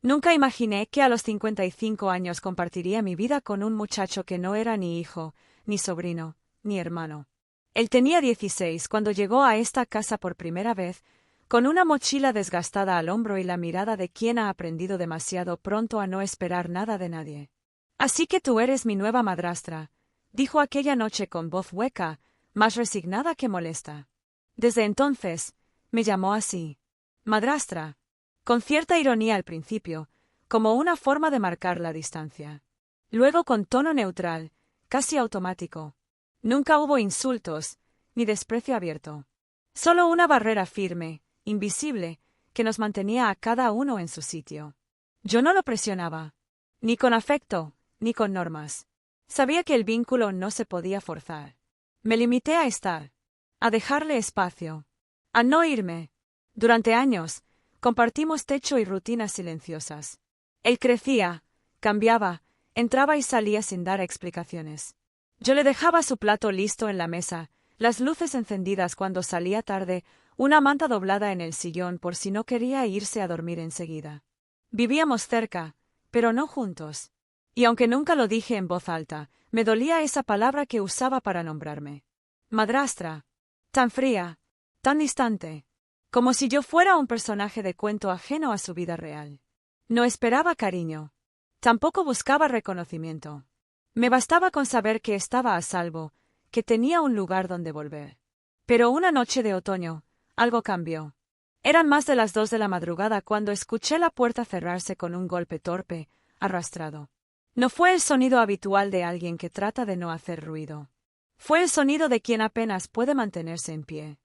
Nunca imaginé que a los 55 años compartiría mi vida con un muchacho que no era ni hijo, ni sobrino, ni hermano. Él tenía 16 cuando llegó a esta casa por primera vez, con una mochila desgastada al hombro y la mirada de quien ha aprendido demasiado pronto a no esperar nada de nadie. Así que tú eres mi nueva madrastra, dijo aquella noche con voz hueca, más resignada que molesta. Desde entonces, me llamó así. Madrastra. Con cierta ironía al principio, como una forma de marcar la distancia. Luego con tono neutral, casi automático. Nunca hubo insultos, ni desprecio abierto. Solo una barrera firme, invisible, que nos mantenía a cada uno en su sitio. Yo no lo presionaba. Ni con afecto, ni con normas. Sabía que el vínculo no se podía forzar. Me limité a estar. A dejarle espacio. A no irme. Durante años, compartimos techo y rutinas silenciosas. Él crecía, cambiaba, entraba y salía sin dar explicaciones. Yo le dejaba su plato listo en la mesa, las luces encendidas cuando salía tarde, una manta doblada en el sillón por si no quería irse a dormir enseguida. Vivíamos cerca, pero no juntos. Y aunque nunca lo dije en voz alta, me dolía esa palabra que usaba para nombrarme. Madrastra. Tan fría, tan distante. Como si yo fuera un personaje de cuento ajeno a su vida real. No esperaba cariño. Tampoco buscaba reconocimiento. Me bastaba con saber que estaba a salvo, que tenía un lugar donde volver. Pero una noche de otoño, algo cambió. Eran más de las 2 de la madrugada cuando escuché la puerta cerrarse con un golpe torpe, arrastrado. No fue el sonido habitual de alguien que trata de no hacer ruido. Fue el sonido de quien apenas puede mantenerse en pie.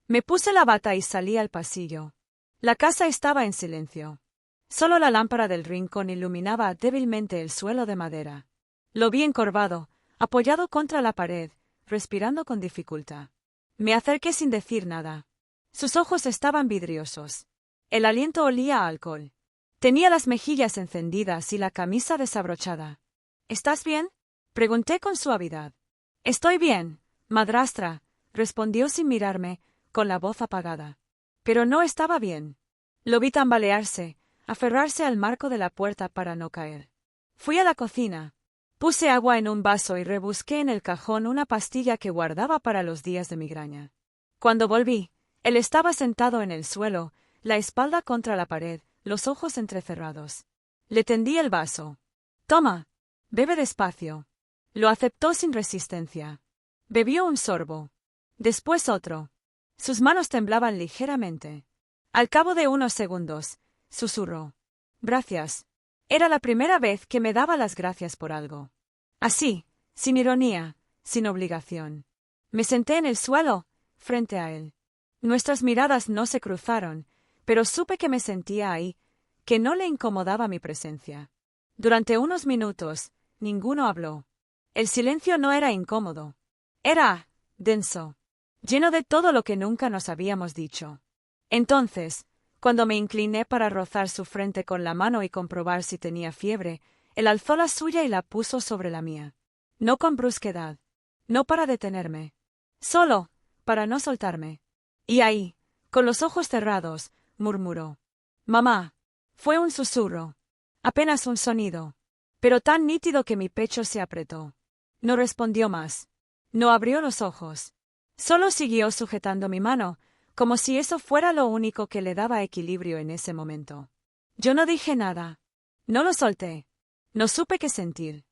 Me puse la bata y salí al pasillo. La casa estaba en silencio. Solo la lámpara del rincón iluminaba débilmente el suelo de madera. Lo vi encorvado, apoyado contra la pared, respirando con dificultad. Me acerqué sin decir nada. Sus ojos estaban vidriosos. El aliento olía a alcohol. Tenía las mejillas encendidas y la camisa desabrochada. ¿Estás bien? Pregunté con suavidad. Estoy bien, madrastra, respondió sin mirarme, con la voz apagada. Pero no estaba bien. Lo vi tambalearse, aferrarse al marco de la puerta para no caer. Fui a la cocina. Puse agua en un vaso y rebusqué en el cajón una pastilla que guardaba para los días de migraña. Cuando volví, él estaba sentado en el suelo, la espalda contra la pared, los ojos entrecerrados. Le tendí el vaso. Toma, bebe despacio. Lo aceptó sin resistencia. Bebió un sorbo. Después otro. Sus manos temblaban ligeramente. Al cabo de unos segundos, susurró. Gracias. Era la primera vez que me daba las gracias por algo. Así, sin ironía, sin obligación. Me senté en el suelo, frente a él. Nuestras miradas no se cruzaron, pero supe que me sentía ahí, que no le incomodaba mi presencia. Durante unos minutos, ninguno habló. El silencio no era incómodo. Era denso, lleno de todo lo que nunca nos habíamos dicho. Entonces, cuando me incliné para rozar su frente con la mano y comprobar si tenía fiebre, él alzó la suya y la puso sobre la mía. No con brusquedad. No para detenerme. Solo, para no soltarme. Y ahí, con los ojos cerrados, murmuró. Mamá. Fue un susurro. Apenas un sonido. Pero tan nítido que mi pecho se apretó. No respondió más. No abrió los ojos. Solo siguió sujetando mi mano, como si eso fuera lo único que le daba equilibrio en ese momento. Yo no dije nada. No lo solté. No supe qué sentir.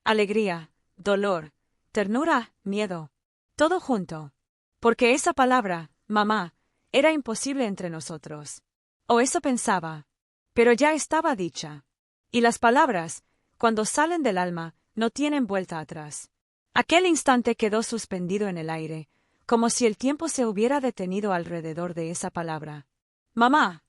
Alegría, dolor, ternura, miedo. Todo junto. Porque esa palabra, mamá, era imposible entre nosotros. O eso pensaba. Pero ya estaba dicha. Y las palabras, cuando salen del alma, no tienen vuelta atrás. Aquel instante quedó suspendido en el aire, como si el tiempo se hubiera detenido alrededor de esa palabra. Mamá.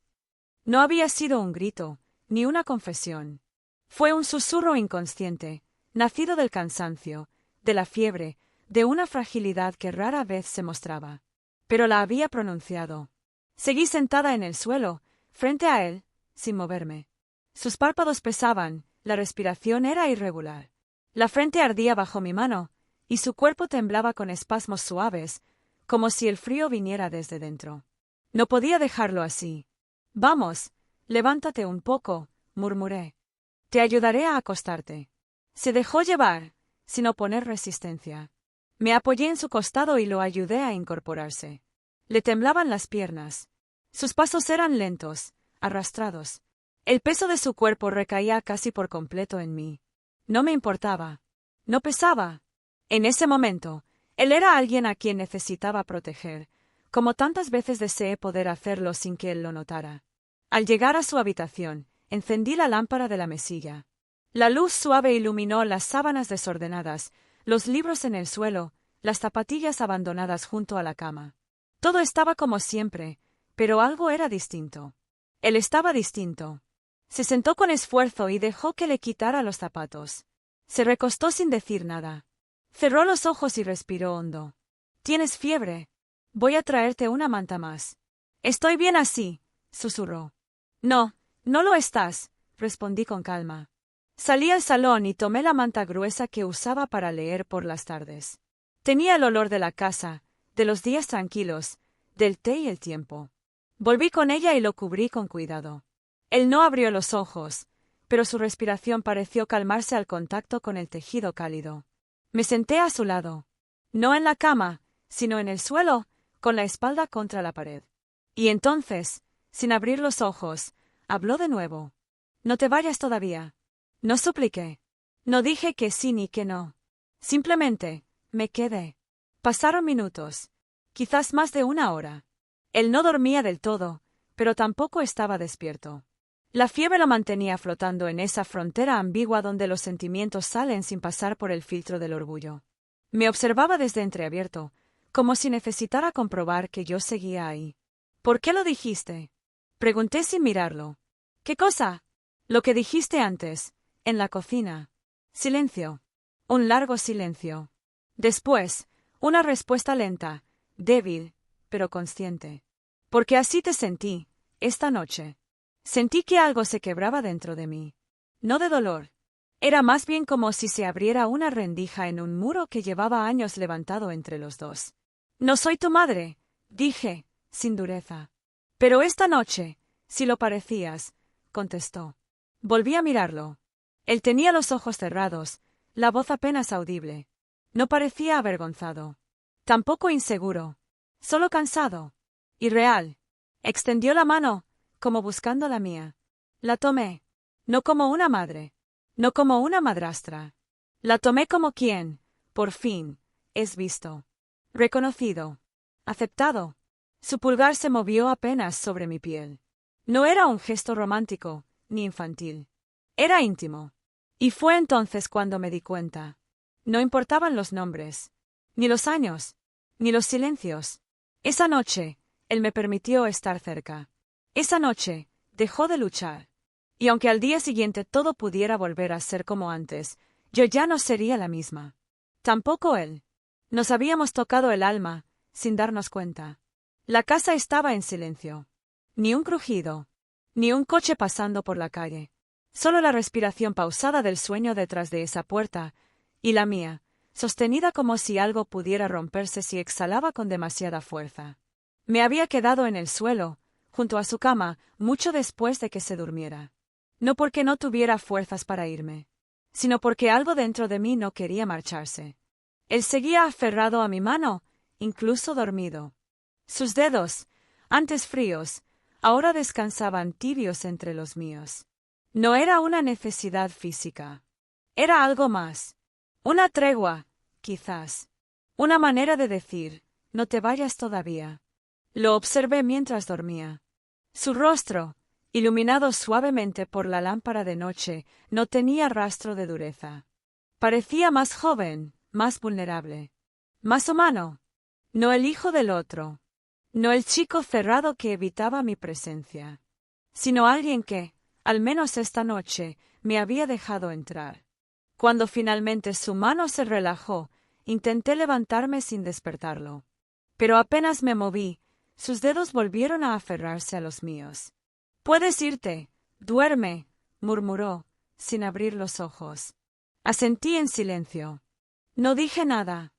No había sido un grito, ni una confesión. Fue un susurro inconsciente, nacido del cansancio, de la fiebre, de una fragilidad que rara vez se mostraba. Pero la había pronunciado. Seguí sentada en el suelo, frente a él, sin moverme. Sus párpados pesaban, la respiración era irregular. La frente ardía bajo mi mano, y su cuerpo temblaba con espasmos suaves, como si el frío viniera desde dentro. No podía dejarlo así. Vamos, levántate un poco, murmuré. Te ayudaré a acostarte. Se dejó llevar, sin oponer resistencia. Me apoyé en su costado y lo ayudé a incorporarse. Le temblaban las piernas. Sus pasos eran lentos, arrastrados. El peso de su cuerpo recaía casi por completo en mí. No me importaba. No pesaba. En ese momento, él era alguien a quien necesitaba proteger, como tantas veces deseé poder hacerlo sin que él lo notara. Al llegar a su habitación, encendí la lámpara de la mesilla. La luz suave iluminó las sábanas desordenadas, los libros en el suelo, las zapatillas abandonadas junto a la cama. Todo estaba como siempre, pero algo era distinto. Él estaba distinto. Se sentó con esfuerzo y dejó que le quitara los zapatos. Se recostó sin decir nada. Cerró los ojos y respiró hondo. ¿Tienes fiebre? Voy a traerte una manta más. Estoy bien así, susurró. No, no lo estás, respondí con calma. Salí al salón y tomé la manta gruesa que usaba para leer por las tardes. Tenía el olor de la casa, de los días tranquilos, del té y el tiempo. Volví con ella y lo cubrí con cuidado. Él no abrió los ojos, pero su respiración pareció calmarse al contacto con el tejido cálido. Me senté a su lado. No en la cama, sino en el suelo, con la espalda contra la pared. Y entonces, sin abrir los ojos, habló de nuevo. No te vayas todavía. No supliqué. No dije que sí ni que no. Simplemente, me quedé. Pasaron minutos. Quizás más de una hora. Él no dormía del todo, pero tampoco estaba despierto. La fiebre lo mantenía flotando en esa frontera ambigua donde los sentimientos salen sin pasar por el filtro del orgullo. Me observaba desde entreabierto, como si necesitara comprobar que yo seguía ahí. ¿Por qué lo dijiste? Pregunté sin mirarlo. ¿Qué cosa? Lo que dijiste antes, en la cocina. Silencio. Un largo silencio. Después, una respuesta lenta, débil, pero consciente. Porque así te sentí, esta noche. Sentí que algo se quebraba dentro de mí. No de dolor. Era más bien como si se abriera una rendija en un muro que llevaba años levantado entre los dos. No soy tu madre, dije, sin dureza. Pero esta noche, si lo parecías, contestó. Volví a mirarlo. Él tenía los ojos cerrados, la voz apenas audible. No parecía avergonzado. Tampoco inseguro. Solo cansado. Irreal. Extendió la mano, como buscando la mía. La tomé. No como una madre. No como una madrastra. La tomé como quien, por fin, es visto. Reconocido. Aceptado. Su pulgar se movió apenas sobre mi piel. No era un gesto romántico, ni infantil. Era íntimo. Y fue entonces cuando me di cuenta. No importaban los nombres, ni los años, ni los silencios. Esa noche, él me permitió estar cerca. Esa noche, dejó de luchar. Y aunque al día siguiente todo pudiera volver a ser como antes, yo ya no sería la misma. Tampoco él. Nos habíamos tocado el alma, sin darnos cuenta. La casa estaba en silencio. Ni un crujido. Ni un coche pasando por la calle. Solo la respiración pausada del sueño detrás de esa puerta, y la mía, sostenida como si algo pudiera romperse si exhalaba con demasiada fuerza. Me había quedado en el suelo, junto a su cama, mucho después de que se durmiera. No porque no tuviera fuerzas para irme, sino porque algo dentro de mí no quería marcharse. Él seguía aferrado a mi mano, incluso dormido. Sus dedos, antes fríos, ahora descansaban tibios entre los míos. No era una necesidad física. Era algo más. Una tregua, quizás. Una manera de decir, no te vayas todavía. Lo observé mientras dormía. Su rostro, iluminado suavemente por la lámpara de noche, no tenía rastro de dureza. Parecía más joven, más vulnerable. Más humano. No el hijo del otro. No el chico cerrado que evitaba mi presencia. Sino alguien que, al menos esta noche, me había dejado entrar. Cuando finalmente su mano se relajó, intenté levantarme sin despertarlo. Pero apenas me moví, sus dedos volvieron a aferrarse a los míos. «Puedes irte, duerme», murmuró, sin abrir los ojos. Asentí en silencio. No dije nada,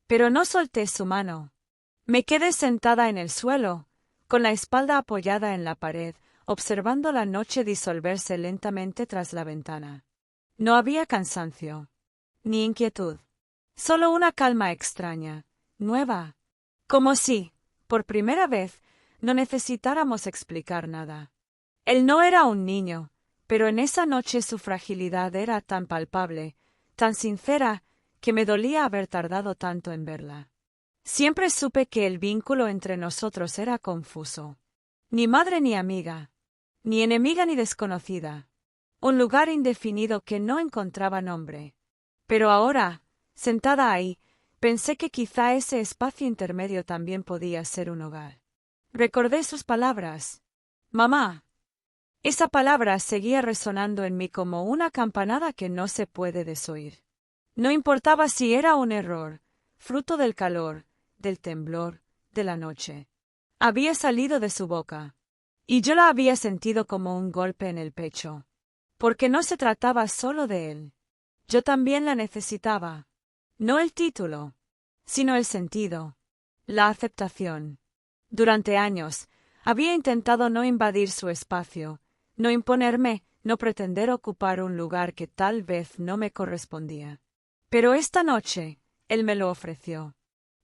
pero no solté su mano. Me quedé sentada en el suelo, con la espalda apoyada en la pared, observando la noche disolverse lentamente tras la ventana. No había cansancio, ni inquietud, solo una calma extraña, nueva, como si, por primera vez, no necesitáramos explicar nada. Él no era un niño, pero en esa noche su fragilidad era tan palpable, tan sincera, que me dolía haber tardado tanto en verla. Siempre supe que el vínculo entre nosotros era confuso. Ni madre ni amiga, ni enemiga ni desconocida. Un lugar indefinido que no encontraba nombre. Pero ahora, sentada ahí, pensé que quizá ese espacio intermedio también podía ser un hogar. Recordé sus palabras. Mamá. Esa palabra seguía resonando en mí como una campanada que no se puede desoír. No importaba si era un error, fruto del calor, del temblor, de la noche. Había salido de su boca, y yo la había sentido como un golpe en el pecho. Porque no se trataba solo de él. Yo también la necesitaba. No el título, sino el sentido, la aceptación. Durante años, había intentado no invadir su espacio, no imponerme, no pretender ocupar un lugar que tal vez no me correspondía. Pero esta noche, él me lo ofreció.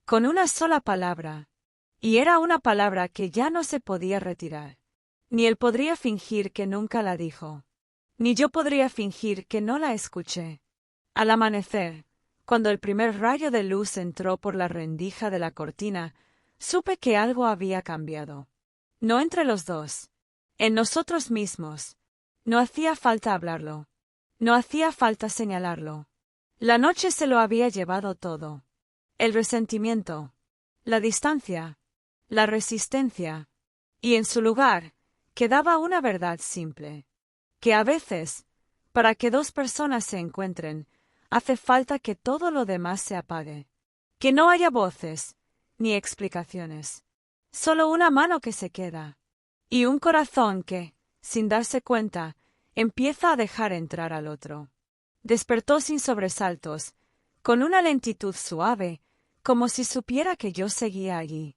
Con una sola palabra. Y era una palabra que ya no se podía retirar. Ni él podría fingir que nunca la dijo. Ni yo podría fingir que no la escuché. Al amanecer, cuando el primer rayo de luz entró por la rendija de la cortina, supe que algo había cambiado. No entre los dos. En nosotros mismos. No hacía falta hablarlo. No hacía falta señalarlo. La noche se lo había llevado todo. El resentimiento. La distancia. La resistencia. Y en su lugar, quedaba una verdad simple. Que a veces, para que dos personas se encuentren, hace falta que todo lo demás se apague. Que no haya voces, ni explicaciones. Solo una mano que se queda. Y un corazón que, sin darse cuenta, empieza a dejar entrar al otro. Despertó sin sobresaltos, con una lentitud suave, como si supiera que yo seguía allí.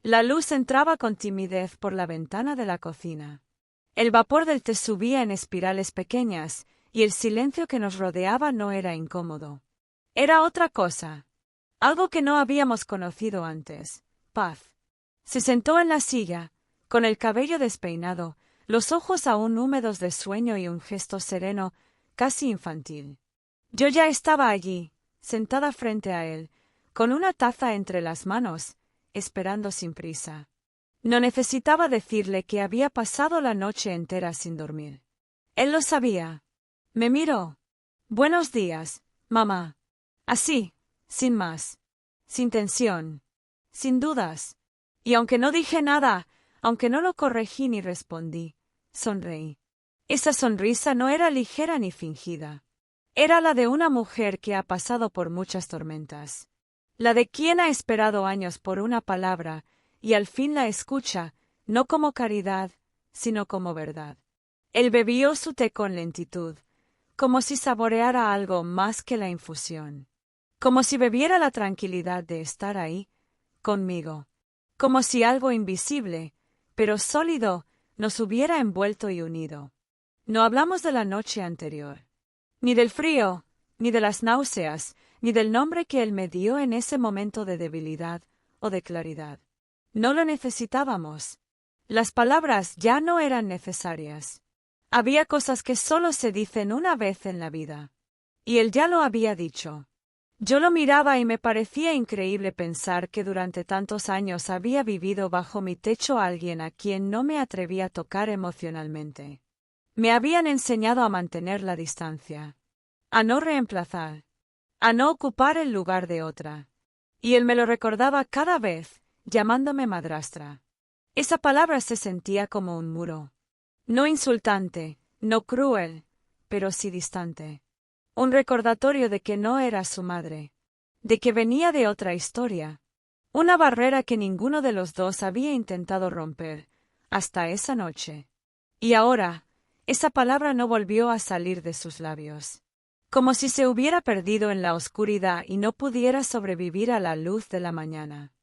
La luz entraba con timidez por la ventana de la cocina. El vapor del té subía en espirales pequeñas, y el silencio que nos rodeaba no era incómodo. Era otra cosa. Algo que no habíamos conocido antes. Paz. Se sentó en la silla, con el cabello despeinado, los ojos aún húmedos de sueño y un gesto sereno, casi infantil. Yo ya estaba allí, sentada frente a él, con una taza entre las manos, esperando sin prisa. No necesitaba decirle que había pasado la noche entera sin dormir. Él lo sabía. Me miró. Buenos días, mamá. Así, sin más. Sin tensión. Sin dudas. Y aunque no dije nada, aunque no lo corregí ni respondí, sonreí. Esa sonrisa no era ligera ni fingida. Era la de una mujer que ha pasado por muchas tormentas. La de quien ha esperado años por una palabra, y al fin la escucha, no como caridad, sino como verdad. Él bebió su té con lentitud, como si saboreara algo más que la infusión. Como si bebiera la tranquilidad de estar ahí, conmigo. Como si algo invisible, pero sólido, nos hubiera envuelto y unido. No hablamos de la noche anterior. Ni del frío, ni de las náuseas, ni del nombre que él me dio en ese momento de debilidad o de claridad. No lo necesitábamos. Las palabras ya no eran necesarias. Había cosas que solo se dicen una vez en la vida. Y él ya lo había dicho. Yo lo miraba y me parecía increíble pensar que durante tantos años había vivido bajo mi techo alguien a quien no me atrevía a tocar emocionalmente. Me habían enseñado a mantener la distancia, a no reemplazar, a no ocupar el lugar de otra. Y él me lo recordaba cada vez, llamándome madrastra. Esa palabra se sentía como un muro. No insultante, no cruel, pero sí distante. Un recordatorio de que no era su madre, de que venía de otra historia. Una barrera que ninguno de los dos había intentado romper, hasta esa noche. Y ahora, esa palabra no volvió a salir de sus labios. Como si se hubiera perdido en la oscuridad y no pudiera sobrevivir a la luz de la mañana.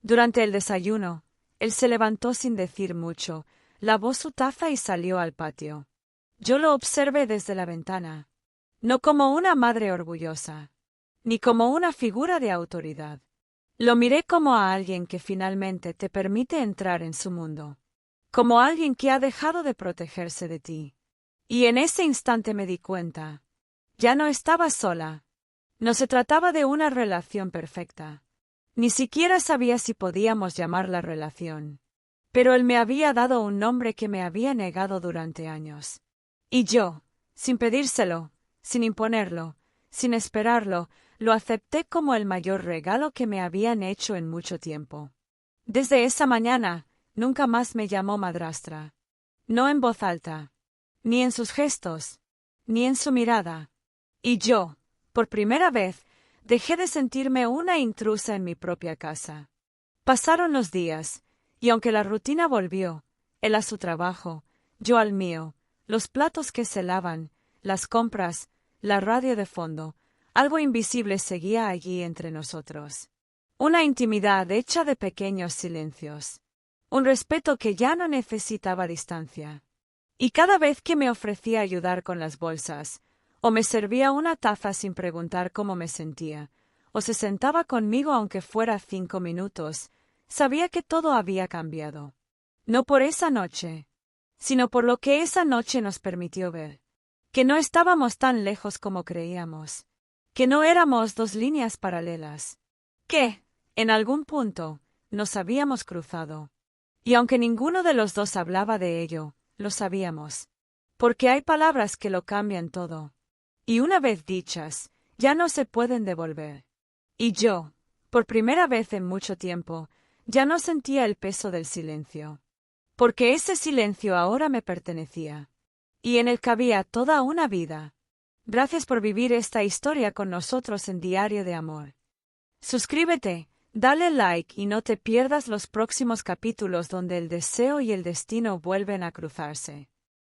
Durante el desayuno, él se levantó sin decir mucho, lavó su taza y salió al patio. Yo lo observé desde la ventana. No como una madre orgullosa, ni como una figura de autoridad. Lo miré como a alguien que finalmente te permite entrar en su mundo. Como alguien que ha dejado de protegerse de ti. Y en ese instante me di cuenta. Ya no estaba sola. No se trataba de una relación perfecta. Ni siquiera sabía si podíamos llamarla relación. Pero él me había dado un nombre que me había negado durante años. Y yo, sin pedírselo, sin imponerlo, sin esperarlo, lo acepté como el mayor regalo que me habían hecho en mucho tiempo. Desde esa mañana, nunca más me llamó madrastra. No en voz alta, ni en sus gestos, ni en su mirada. Y yo, por primera vez, dejé de sentirme una intrusa en mi propia casa. Pasaron los días, y aunque la rutina volvió, él a su trabajo, yo al mío, los platos que se lavan, las compras, la radio de fondo, algo invisible seguía allí entre nosotros. Una intimidad hecha de pequeños silencios. Un respeto que ya no necesitaba distancia. Y cada vez que me ofrecía ayudar con las bolsas, o me servía una taza sin preguntar cómo me sentía, o se sentaba conmigo aunque fuera 5 minutos, sabía que todo había cambiado. No por esa noche, sino por lo que esa noche nos permitió ver. Que no estábamos tan lejos como creíamos. Que no éramos dos líneas paralelas. Que, en algún punto, nos habíamos cruzado. Y aunque ninguno de los dos hablaba de ello, lo sabíamos. Porque hay palabras que lo cambian todo. Y una vez dichas, ya no se pueden devolver. Y yo, por primera vez en mucho tiempo, ya no sentía el peso del silencio. Porque ese silencio ahora me pertenecía. Y en él cabía toda una vida. Gracias por vivir esta historia con nosotros en Diario de Amor. Suscríbete, dale like y no te pierdas los próximos capítulos donde el deseo y el destino vuelven a cruzarse.